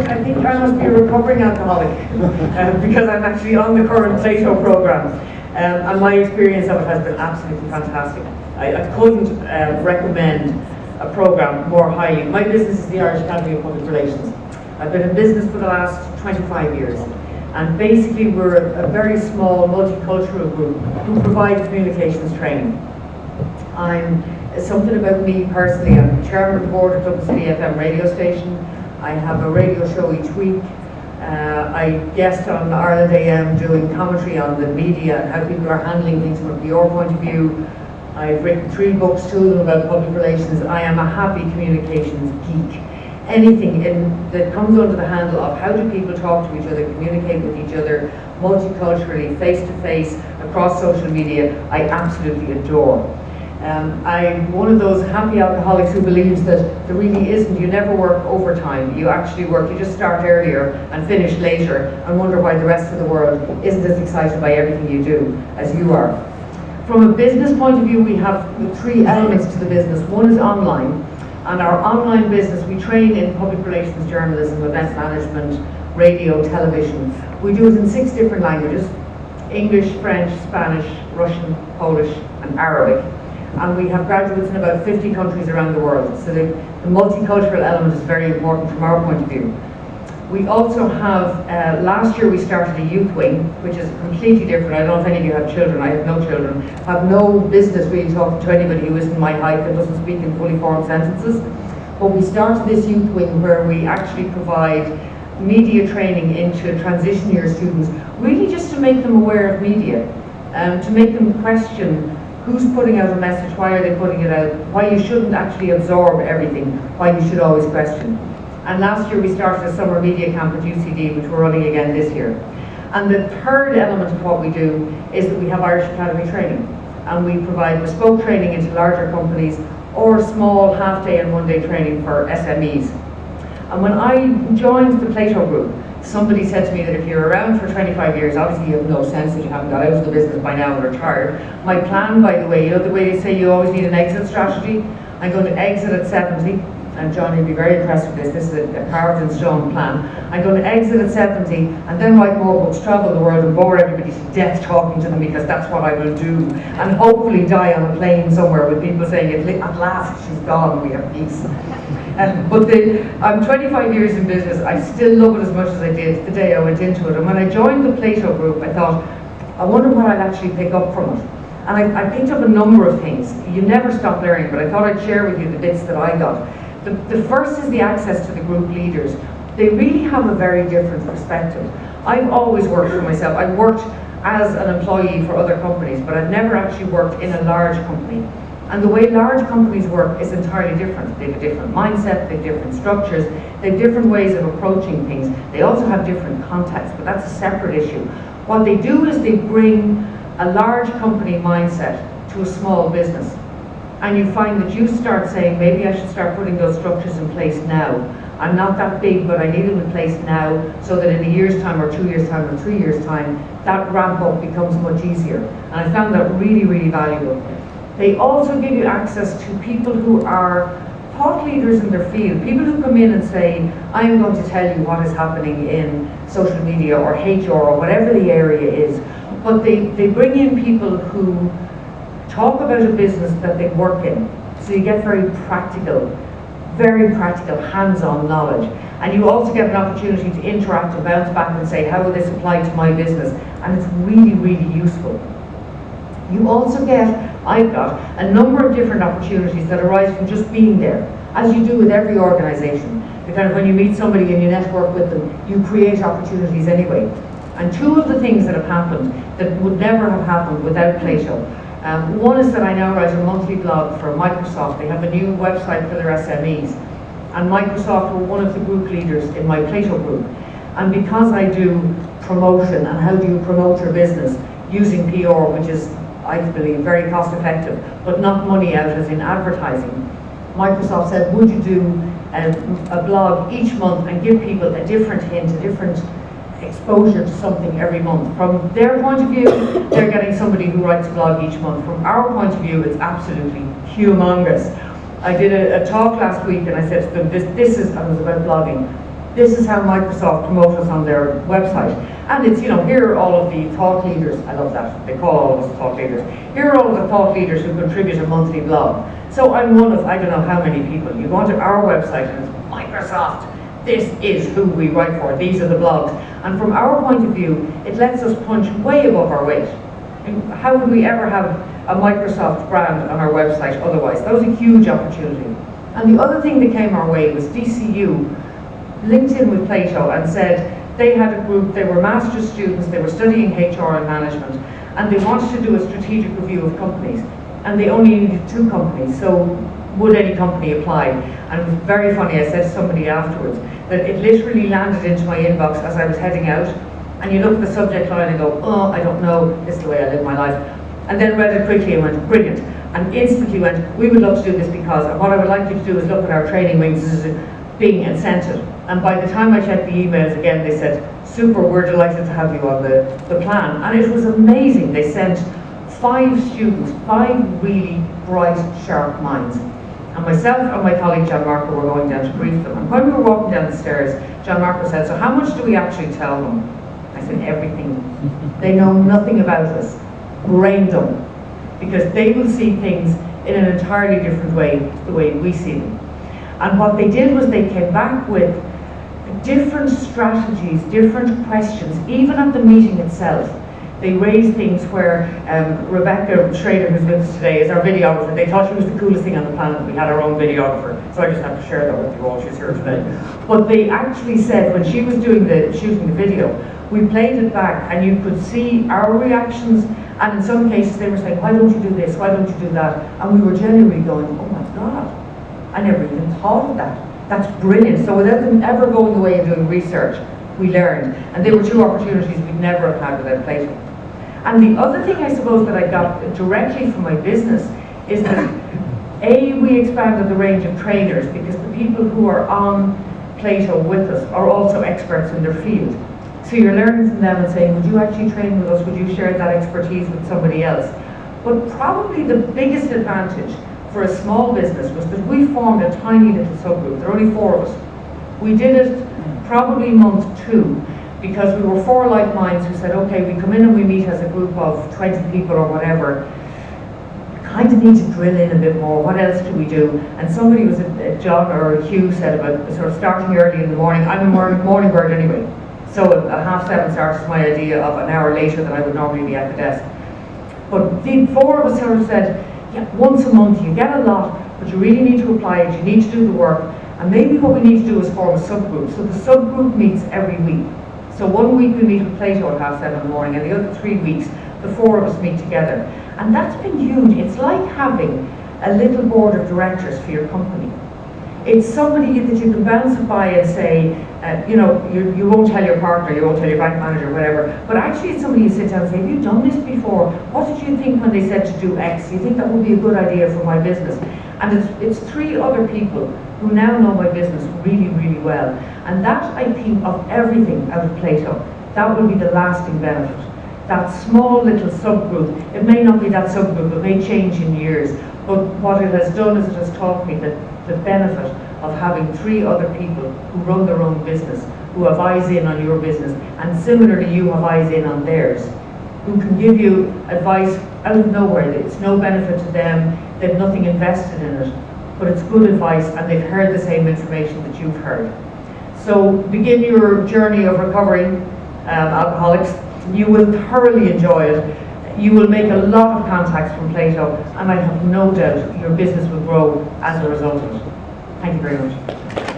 I think I must be a recovering alcoholic because I'm actually on the current Plato program, and my experience of it has been absolutely fantastic. I couldn't recommend a program more highly. My business is the Irish Academy of Public Relations. I've been in business for the last 25 years, and basically we're a very small multicultural group who provide communications training. Something about me personally, I'm chairman of the board of Dublin City FM radio station. I have a radio show each week. I guest on Ireland AM doing commentary on the media and how people are handling things from a PR point of view. I've written 3 books, 2 of them about public relations. I am a happy communications geek. Anything that comes under the handle of how do people talk to each other, communicate with each other, multiculturally, face-to-face, across social media, I absolutely adore. I'm one of those happy alcoholics who believes that there really isn't, you never work overtime, you actually work, you just start earlier and finish later and wonder why the rest of the world isn't as excited by everything you do as you are. From a business point of view, we have 3 elements to the business. One is online, and our online business, we train in public relations, journalism, event management, radio, television. We do it in 6 different languages: English, French, Spanish, Russian, Polish and Arabic. And we have graduates in about 50 countries around the world. So the multicultural element is very important from our point of view. We also have, last year we started a youth wing, which is completely different. I don't know if any of you have children. I have no children. I have no business really talking to anybody who isn't my height and doesn't speak in fully formed sentences. But we started this youth wing where we actually provide media training into transition year students, really just to make them aware of media, to make them question who's putting out a message, why are they putting it out, why you shouldn't actually absorb everything, why you should always question. And last year we started a summer media camp at UCD, which we're running again this year. And the third element of what we do is that we have Irish Academy training. And we provide bespoke training into larger companies or small half-day and one-day training for SMEs. And when I joined the Plato group, somebody said to me that if you're around for 25 years, obviously you have no sense that you haven't got out of the business by now and retired. My plan, by the way, you know the way they say you always need an exit strategy? I'm going to exit at 70, and John, you'll be very impressed with this. This is a carved in stone plan. I'm going to exit at 70 and then write more books, travel the world and bore everybody to death talking to them, because that's what I will do. And hopefully die on a plane somewhere with people saying, at last she's gone, we have peace. But I'm 25 years in business. I still love it as much as I did the day I went into it. And when I joined the Plato group, I thought, I wonder what I'd actually pick up from it. And I picked up a number of things. You never stop learning, but I thought I'd share with you the bits that I got. The first is the access to the group leaders. They really have a very different perspective. I've always worked for myself. I've worked as an employee for other companies, but I've never actually worked in a large company. And the way large companies work is entirely different. They have a different mindset, they have different structures, they have different ways of approaching things. They also have different contexts, but that's a separate issue. What they do is they bring a large company mindset to a small business. And you find that you start saying, maybe I should start putting those structures in place now. I'm not that big, but I need them in place now, so that in a year's time or 2 years' time or 3 years' time, that ramp up becomes much easier. And I found that really, really valuable. They also give you access to people who are thought leaders in their field, people who come in and say, I'm going to tell you what is happening in social media or HR or whatever the area is. But they bring in people who talk about a business that they work in. So you get very practical, hands-on knowledge. And you also get an opportunity to interact and bounce back and say, how will this apply to my business? And it's really, really useful. You also get, I've got, a number of different opportunities that arise from just being there, as you do with every organisation. Because when you meet somebody and you network with them, you create opportunities anyway. And 2 of the things that have happened that would never have happened without Plato. One is that I now write a monthly blog for Microsoft. They have a new website for their SMEs. And Microsoft were one of the group leaders in my Plato group. And because I do promotion and how do you promote your business using PR, which is, I believe, very cost effective, but not money out as in advertising, Microsoft said, would you do a blog each month and give people a different hint, a different exposure to something every month. From their point of view, they're getting somebody who writes a blog each month. From our point of view, it's absolutely humongous. I did a talk last week and I said to them, this is, and it was about blogging, This is how Microsoft promote us on their website. And it's, you know, here are all of the thought leaders. I love that. They call all of us thought leaders. Here are all of the thought leaders who contribute a monthly blog. So I'm one of, I don't know how many people. You go onto our website and it's Microsoft. This is who we write for. These are the blogs. And from our point of view, it lets us punch way above our weight. And how would we ever have a Microsoft brand on our website otherwise? That was a huge opportunity. And the other thing that came our way was DCU linked in with Plato and said they had a group, they were master's students, they were studying HR and management, and they wanted to do a strategic review of companies. And they only needed 2 companies, so would any company apply? And it was very funny, I said to somebody afterwards, that it literally landed into my inbox as I was heading out, and you look at the subject line and go, oh, I don't know, this is the way I live my life. And then read it quickly and went, brilliant. And instantly went, we would love to do this because, and what I would like you to do is look at our training wings being incentive. And by the time I checked the emails again, they said, super, we're delighted to have you on the plan. And it was amazing. They sent 5 students, 5 really bright, sharp minds. And myself and my colleague John Marco were going down to brief them. And when we were walking down the stairs, John Marco said, so how much do we actually tell them? I said, everything. They know nothing about us. Brain dump. Because they will see things in an entirely different way, the way we see them. And what they did was they came back with different strategies, different questions, even at the meeting itself. They raised things where Rebecca Schrader, who's with us today, is our videographer. They thought she was the coolest thing on the planet. We had our own videographer, so I just have to share that with you all. She's here today. But they actually said when she was doing shooting the video, we played it back, and you could see our reactions. And in some cases, they were saying, "Why don't you do this? Why don't you do that?" And we were genuinely going, "Oh my God, I never even thought of that. That's brilliant." So without them ever going away and doing research, we learned. And there were 2 opportunities we'd never have had without Plato. And the other thing I suppose that I got directly from my business is that we expanded the range of trainers because the people who are on Plato with us are also experts in their field. So you're learning from them and saying, would you actually train with us? Would you share that expertise with somebody else? But probably the biggest advantage for a small business was that we formed a tiny little subgroup. There are only 4 of us. We did it probably month 2. Because we were 4 like minds who said, okay, we come in and we meet as a group of 20 people or whatever. We kind of need to drill in a bit more. What else do we do? And somebody was, John or Hugh said about sort of starting early in the morning. I'm a morning bird anyway. So a 7:30 start is my idea of an hour later than I would normally be at the desk. But the 4 of us sort of said, yeah, once a month you get a lot, but you really need to apply it, you need to do the work. And maybe what we need to do is form a subgroup. So the subgroup meets every week. So 1 week we meet with Plato at 7:30 in the morning, and the other 3 weeks, the 4 of us meet together. And that's been huge. It's like having a little board of directors for your company. It's somebody that you can bounce it by and say, you know, you won't tell your partner, you won't tell your bank manager, whatever, but actually it's somebody you sit down and say, have you done this before? What did you think when they said to do X? You think that would be a good idea for my business? And it's 3 other people who now know my business really, really well. And that, I think, of everything out of Plato, that will be the lasting benefit. That small little subgroup, it may not be that subgroup, it may change in years, but what it has done is it has taught me that the benefit of having 3 other people who run their own business, who have eyes in on your business, and similarly you have eyes in on theirs, who can give you advice out of nowhere. It's no benefit to them, they've nothing invested in it, but it's good advice and they've heard the same information that you've heard. So begin your journey of recovering alcoholics. You will thoroughly enjoy it. You will make a lot of contacts from Plato, and I have no doubt your business will grow as a result of it. Thank you very much.